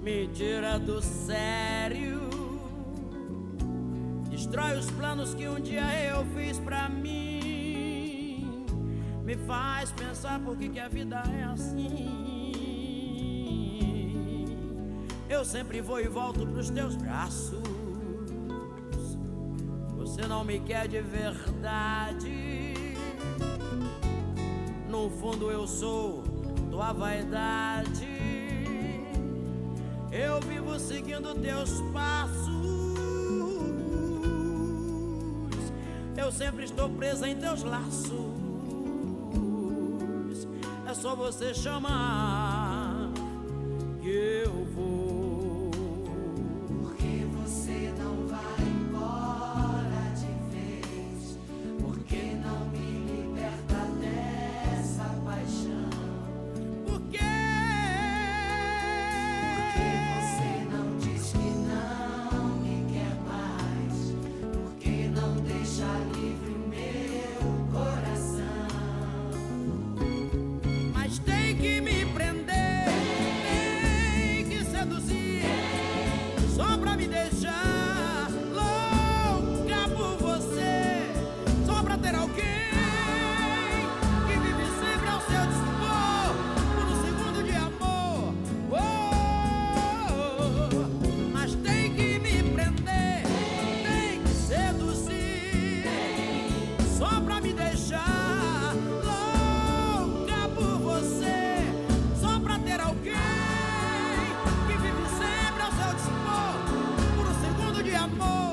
me tira do sério, destrói os planos que um dia eu fiz pra mim, me faz pensar por que a vida é assim. Eu sempre vou e volto pros teus braços, você não me quer de verdade. No fundo eu sou tua vaidade, eu vivo seguindo teus passos, eu sempre estou presa em teus laços. É só você chamar que eu vou. Porque você não vai embora de vez? Porque não me liberta dessa paixão? Por quê? Porque você não diz que não me quer mais? Porque não deixa livre meu coração? Mas tem que me prender, tem que seduzir, só pra me deixar louca por você, só pra ter alguém que vive sempre ao seu dispor, por um segundo de amor. Mas tem que me prender, tem que seduzir, só pra me deixar louca por você, só pra ter alguém que vive sempre ao seu dispor, por um segundo de amor.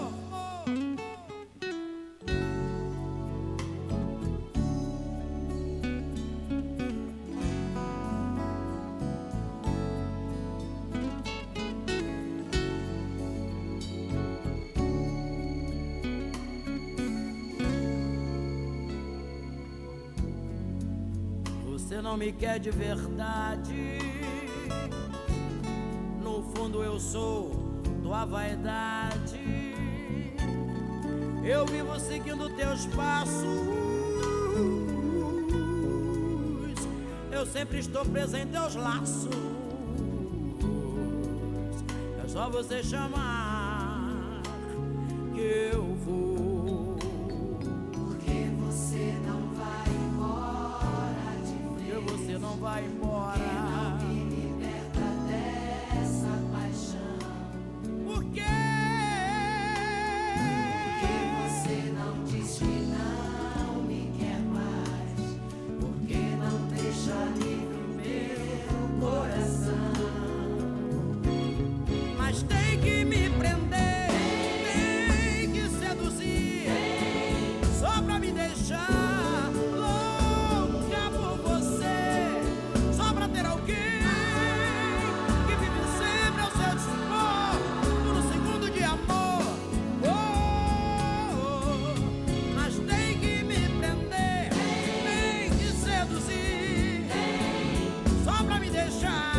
Você não me quer de verdade, no fundo eu sou tua vaidade, eu vivo seguindo teus passos, eu sempre estou presa em teus laços. É só você chamar que eu vou. Porque você não vai embora de Porque vez? você não vai Não embora. me liberta dessa paixão? Por quê? Porque você não diz que não me quer mais? Porque não deixa livre meu coração? Mas tem que me prender, tem que seduzir, só pra me deixar louca por você, só pra ter alguém que vive sempre ao seu dispor, por um segundo de amor. Mas tem que me prender, tem que seduzir, só pra me deixar